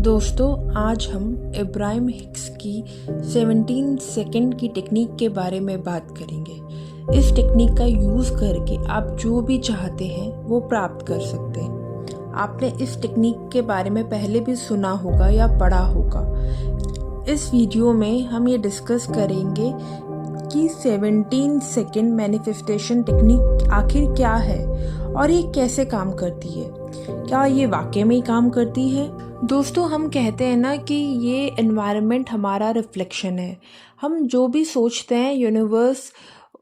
दोस्तों, आज हम इब्राहिम हिक्स की 17 सेकंड की टेक्निक के बारे में बात करेंगे। इस टेक्निक का यूज़ करके आप जो भी चाहते हैं वो प्राप्त कर सकते हैं। आपने इस टेक्निक के बारे में पहले भी सुना होगा या पढ़ा होगा। इस वीडियो में हम ये डिस्कस करेंगे कि 17 सेकंड मैनिफेस्टेशन टेक्निक आखिर क्या है और ये कैसे काम करती है। क्या ये वाकई में ही काम करती है? दोस्तों, हम कहते हैं ना कि ये एनवायरनमेंट हमारा रिफ्लेक्शन है। हम जो भी सोचते हैं यूनिवर्स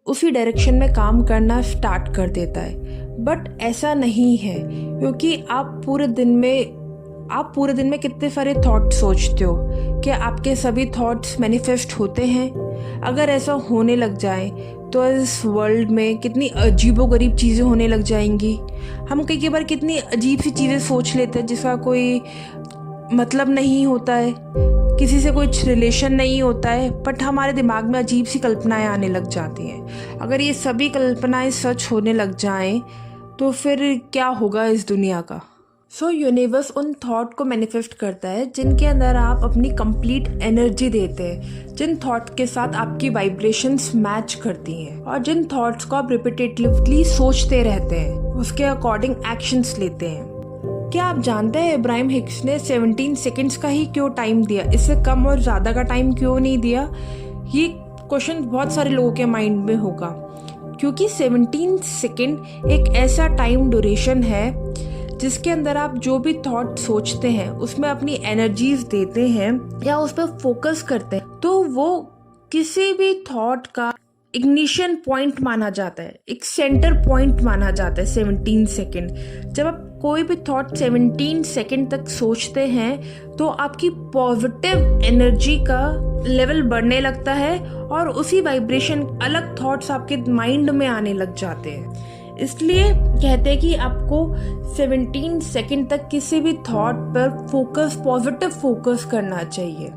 उसी डायरेक्शन में काम करना स्टार्ट कर देता है। बट ऐसा नहीं है, क्योंकि आप पूरे दिन में कितने सारे थॉट सोचते हो। क्या आपके सभी थॉट्स मैनिफेस्ट होते हैं? अगर ऐसा होने लग जाए तो इस वर्ल्ड में कितनी अजीबोगरीब चीज़ें होने लग जाएंगी। हम कई बार कितनी अजीब सी चीज़ें सोच लेते हैं जिसका कोई मतलब नहीं होता है, किसी से कुछ रिलेशन नहीं होता है, बट हमारे दिमाग में अजीब सी कल्पनाएं आने लग जाती हैं। अगर ये सभी कल्पनाएं सच होने लग जाएं तो फिर क्या होगा इस दुनिया का। यूनिवर्स उन थॉट को मैनिफेस्ट करता है जिनके अंदर आप अपनी कंप्लीट एनर्जी देते हैं, जिन थॉट के साथ आपकी वाइब्रेशंस मैच करती हैं और जिन थॉट्स को आप रिपीटेटिवली सोचते रहते हैं, उसके अकॉर्डिंग एक्शंस लेते हैं। क्या आप जानते हैं इब्राहिम हिक्स ने 17 सेकंड्स का ही क्यों टाइम दिया? इससे कम और ज़्यादा का टाइम क्यों नहीं दिया? ये क्वेश्चन बहुत सारे लोगों के माइंड में होगा, क्योंकि 17 सेकंड एक ऐसा टाइम ड्यूरेशन है जिसके अंदर आप जो भी थॉट सोचते हैं उसमें अपनी एनर्जीज देते हैं या उस पर फोकस करते हैं, तो वो किसी भी थॉट का इग्निशन पॉइंट माना जाता है, एक सेंटर पॉइंट माना जाता है 17 सेकंड। जब आप कोई भी थॉट 17 सेकंड तक सोचते हैं तो आपकी पॉजिटिव एनर्जी का लेवल बढ़ने लगता है और उसी वाइब्रेशन अलग थॉट्स आपके माइंड में आने लग जाते हैं। इसलिए कहते हैं कि आपको 17 सेकंड तक किसी भी थॉट पर फोकस, पॉजिटिव फोकस करना चाहिए।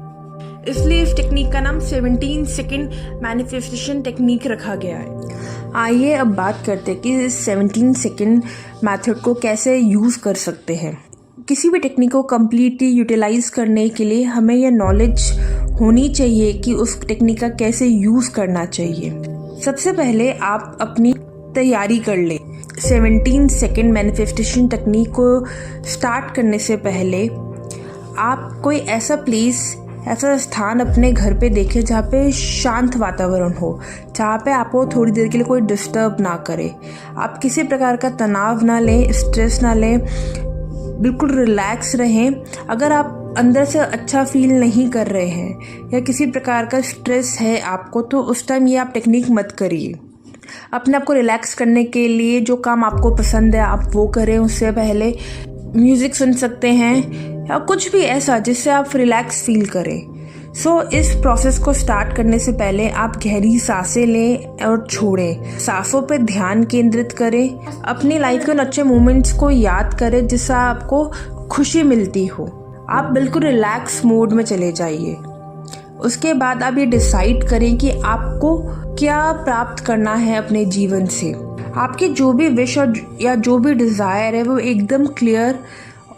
इसलिए इस टेक्निक का नाम 17 सेकंड मैनिफेस्टेशन टेक्निक रखा गया है। आइए अब बात करते हैं कि इस 17 सेकंड मेथड को कैसे यूज़ कर सकते हैं। किसी भी टेक्निक को कम्प्लीटली यूटिलाइज करने के लिए हमें यह नॉलेज होनी चाहिए कि उस टेक्निक का कैसे यूज़ करना चाहिए। सबसे पहले आप अपनी तैयारी कर ले। 17 सेकंड मैनिफेस्टेशन टेक्निक को स्टार्ट करने से पहले आप कोई ऐसा स्थान अपने घर पे देखें जहाँ पे शांत वातावरण हो, जहाँ पे आपको थोड़ी देर के लिए कोई डिस्टर्ब ना करे। आप किसी प्रकार का तनाव ना लें, स्ट्रेस ना लें, बिल्कुल रिलैक्स रहें। अगर आप अंदर से अच्छा फील नहीं कर रहे हैं या किसी प्रकार का स्ट्रेस है आपको, तो उस टाइम ये आप टेक्निक मत करिए। अपने आप को रिलैक्स करने के लिए जो काम आपको पसंद है आप वो करें। उससे पहले म्यूज़िक सुन सकते हैं या कुछ भी ऐसा जिससे आप रिलैक्स फील करें। इस प्रोसेस को स्टार्ट करने से पहले आप गहरी सांसें लें और छोड़ें। सांसों पर ध्यान केंद्रित करें। अपनी लाइफ के उन अच्छे मोमेंट्स को याद करें जिससे आपको खुशी मिलती हो। आप बिल्कुल रिलैक्स मोड में चले जाइए। उसके बाद आप ये डिसाइड करें कि आपको क्या प्राप्त करना है अपने जीवन से। आपके जो भी विश या जो भी डिज़ायर है वो एकदम क्लियर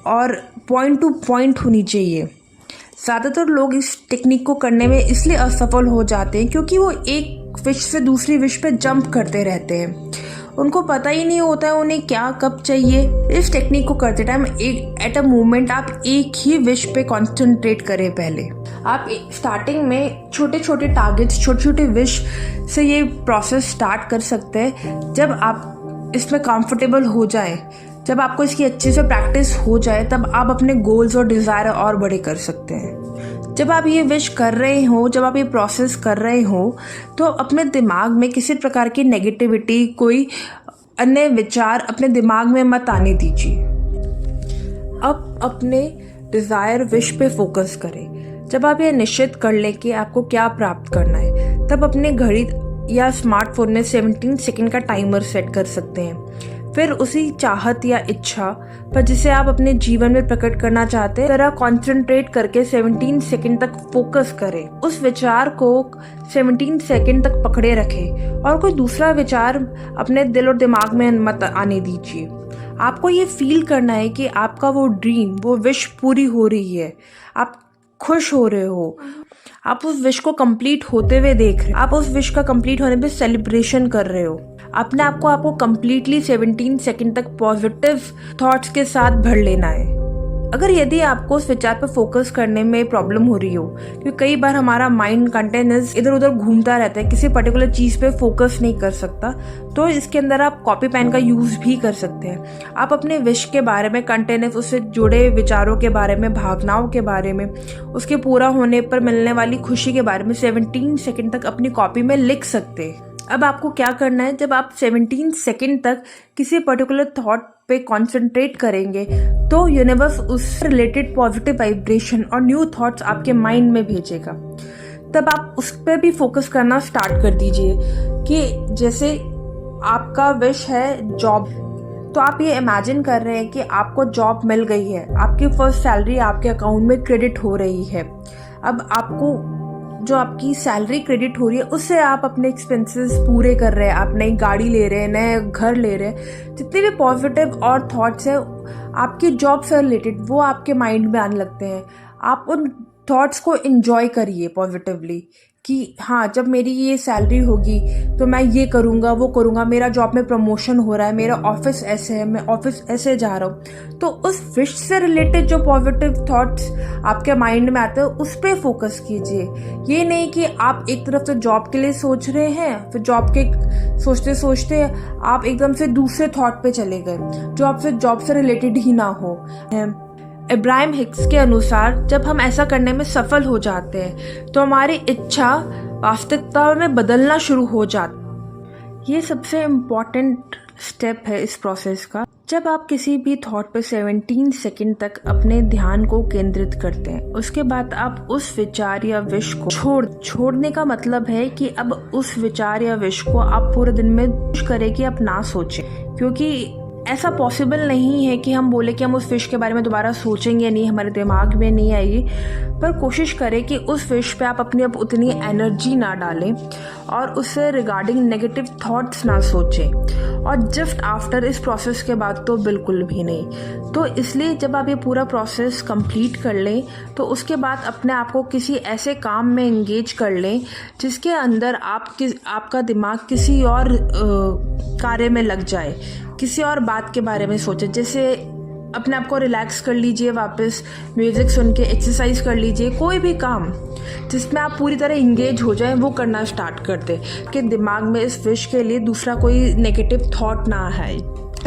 और पॉइंट टू पॉइंट होनी चाहिए। ज़्यादातर लोग इस टेक्निक को करने में इसलिए असफल हो जाते हैं क्योंकि वो एक विश से दूसरी विश पे जंप करते रहते हैं। उनको पता ही नहीं होता है उन्हें क्या कब चाहिए। इस टेक्निक को करते टाइम एट अ मोमेंट आप एक ही विश पे कॉन्सेंट्रेट करें। पहले आप स्टार्टिंग में छोटे छोटे टारगेट्स, छोटे छोटे विश से ये प्रोसेस स्टार्ट कर सकते हैं। जब आप इसमें कंफर्टेबल हो जाए, जब आपको इसकी अच्छे से प्रैक्टिस हो जाए, तब आप अपने गोल्स और डिज़ायर और बड़े कर सकते हैं। जब आप ये विश कर रहे हो, जब आप ये प्रोसेस कर रहे हो, तो अपने दिमाग में किसी प्रकार की नेगेटिविटी, कोई अन्य विचार अपने दिमाग में मत आने दीजिए। अब अपने डिज़ायर, विश पे फोकस करें। जब आप ये निश्चित कर लें कि आपको क्या प्राप्त करना है, तब अपने घड़ी या स्मार्टफोन में 17 सेकंड का टाइमर सेट कर सकते हैं। फिर उसी चाहत या इच्छा पर जिसे आप अपने जीवन में प्रकट करना चाहते हैं, तरह कॉन्सेंट्रेट करके 17 सेकंड तक फोकस करें। उस विचार को 17 सेकंड तक पकड़े रखें और कोई दूसरा विचार अपने दिल और दिमाग में मत आने दीजिए। आपको ये फील करना है कि आपका वो ड्रीम, वो विश पूरी हो रही है, आप खुश हो रहे हो, आप उस विश को कंप्लीट होते हुए देख रहे हो, आप उस विश का कंप्लीट होने पे सेलिब्रेशन कर रहे हो। अपने आप को आपको कंप्लीटली 17 सेकंड तक पॉजिटिव थॉट्स के साथ भर लेना है। अगर यदि आपको उस विचार पर फोकस करने में प्रॉब्लम हो रही हो, क्योंकि कई बार हमारा माइंड कंटेनर्स इधर उधर घूमता रहता है, किसी पर्टिकुलर चीज पे फोकस नहीं कर सकता, तो इसके अंदर आप कॉपी पेन का यूज भी कर सकते हैं। आप अपने विश के बारे में, कंटेनर्स, उससे जुड़े विचारों के बारे में, भावनाओं के बारे में, उसके पूरा होने पर मिलने वाली खुशी के बारे में 17 सेकेंड तक अपनी कॉपी में लिख सकते हैं। अब आपको क्या करना है, जब आप 17 सेकेंड तक किसी पर्टिकुलर थॉट पे कंसंट्रेट करेंगे तो यूनिवर्स उससे रिलेटेड पॉजिटिव वाइब्रेशन और न्यू थॉट्स आपके माइंड में भेजेगा। तब आप उस पर भी फोकस करना स्टार्ट कर दीजिए कि जैसे आपका विश है जॉब, तो आप ये इमेजिन कर रहे हैं कि आपको जॉब मिल गई है, आपकी फर्स्ट सैलरी आपके अकाउंट में क्रेडिट हो रही है। अब आपको जो आपकी सैलरी क्रेडिट हो रही है उससे आप अपने एक्सपेंसेस पूरे कर रहे हैं, आप नई गाड़ी ले रहे हैं, नए घर ले रहे हैं। जितने भी पॉजिटिव और थॉट्स हैं आपकी जॉब से रिलेटेड, वो आपके माइंड में आने लगते हैं। आप उन थॉट्स को एंजॉय करिए पॉजिटिवली कि हाँ, जब मेरी ये सैलरी होगी तो मैं ये करूँगा, वो करूँगा, मेरा जॉब में प्रमोशन हो रहा है, मेरा ऑफिस ऐसे है, मैं ऑफिस ऐसे जा रहा हूँ। तो उस विश से रिलेटेड जो पॉजिटिव थॉट्स आपके माइंड में आते हैं उस पर फोकस कीजिए। ये नहीं कि आप एक तरफ तो जॉब के लिए सोच रहे हैं, फिर जॉब के सोचते सोचते आप एकदम से दूसरे थॉट पे चले गए जो आपसे जॉब से रिलेटेड ही ना हो। इब्राहिम हिक्स के अनुसार जब हम ऐसा करने में सफल हो जाते हैं तो हमारी इच्छा वास्तविकता में बदलना शुरू हो जाती। ये सबसे इम्पॉर्टेंट स्टेप है इस प्रोसेस का। जब आप किसी भी थॉट पर 17 सेकंड तक अपने ध्यान को केंद्रित करते हैं, उसके बाद आप उस विचार या विश को छोड़ने का मतलब है कि अब उस विचार या विश को आप पूरे दिन में कोशिश करें कि आप ना सोचें, क्योंकि ऐसा पॉसिबल नहीं है कि हम बोले कि हम उस विश के बारे में दोबारा सोचेंगे नहीं, हमारे दिमाग में नहीं आएगी। पर कोशिश करें कि उस विश पे आप अपनी अब उतनी एनर्जी ना डालें और उससे रिगार्डिंग नेगेटिव थॉट्स ना सोचें, और जस्ट आफ्टर इस प्रोसेस के बाद तो बिल्कुल भी नहीं। तो इसलिए जब आप ये पूरा प्रोसेस कंप्लीट कर लें तो उसके बाद अपने आप को किसी ऐसे काम में एंगेज कर लें जिसके अंदर आपका दिमाग किसी और कार्य में लग जाए, किसी और बात के बारे में सोचे। जैसे अपने आप को रिलैक्स कर लीजिए, वापस म्यूजिक सुन के एक्सरसाइज कर लीजिए, कोई भी काम जिसमें आप पूरी तरह इंगेज हो जाएं वो करना स्टार्ट कर दें कि दिमाग में इस विश के लिए दूसरा कोई नेगेटिव थॉट ना आए।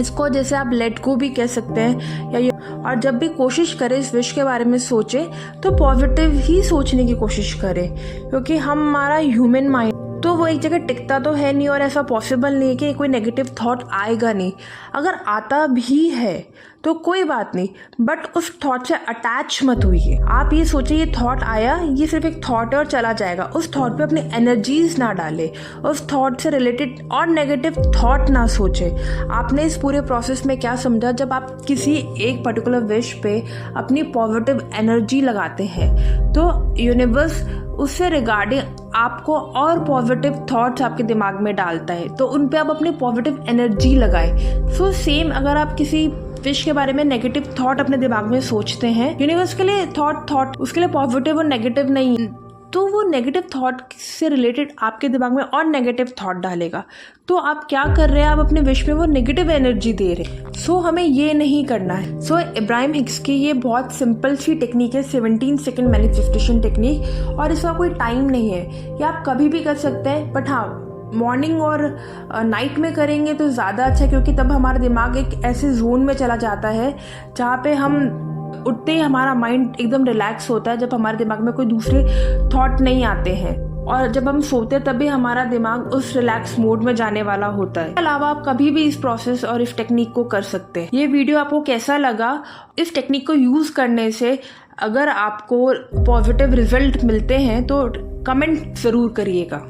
इसको जैसे आप लेट गो भी कह सकते हैं। और जब भी कोशिश करें इस विश के बारे में सोचें तो पॉजिटिव ही सोचने की कोशिश करें, क्योंकि हमारा ह्यूमन माइंड तो वो एक जगह टिकता तो है नहीं, और ऐसा पॉसिबल नहीं है कि कोई नेगेटिव थॉट आएगा नहीं। अगर आता भी है तो कोई बात नहीं, बट उस थॉट से अटैच मत होइए। आप ये सोचिए ये थॉट आया, ये सिर्फ एक थॉट है और चला जाएगा। उस थॉट पे अपनी एनर्जीज ना डाले, उस थॉट से रिलेटेड और नेगेटिव थॉट ना सोचे। आपने इस पूरे प्रोसेस में क्या समझा, जब आप किसी एक पर्टिकुलर विश पे अपनी पॉजिटिव एनर्जी लगाते हैं तो यूनिवर्स उससे रिगार्डिंग आपको और पॉजिटिव थॉट्स आपके दिमाग में डालता है, तो उन पे आप अपनी पॉजिटिव एनर्जी लगाएं। सो सेम अगर आप किसी विश के बारे में नेगेटिव थॉट अपने दिमाग में सोचते हैं, यूनिवर्स के लिए थॉट उसके लिए पॉजिटिव और नेगेटिव नहीं, तो वो नेगेटिव थॉट से रिलेटेड आपके दिमाग में और नेगेटिव थॉट डालेगा। तो आप क्या कर रहे हैं, आप अपने विश में वो नेगेटिव एनर्जी दे रहे हैं। सो हमें ये नहीं करना है। सो इब्राहिम हिक्स की ये बहुत सिंपल सी टेक्निक है, 17 सेकेंड मैनिफेस्टेशन टेक्निक, और इसका कोई टाइम नहीं है, ये आप कभी भी कर सकते हैं। बट हाँ, मॉर्निंग और नाइट में करेंगे तो ज़्यादा अच्छा है, क्योंकि तब हमारा दिमाग एक ऐसे जोन में चला जाता है जहाँ पे हम उठते ही हमारा माइंड एकदम रिलैक्स होता है, जब हमारे दिमाग में कोई दूसरे थॉट नहीं आते हैं। और जब हम सोते हैं तब भी हमारा दिमाग उस रिलैक्स मोड में जाने वाला होता है। इसके अलावा आप कभी भी इस प्रोसेस और इस टेक्निक को कर सकते हैं। ये वीडियो आपको कैसा लगा, इस टेक्निक को यूज़ करने से अगर आपको पॉजिटिव रिजल्ट मिलते हैं तो कमेंट ज़रूर करिएगा।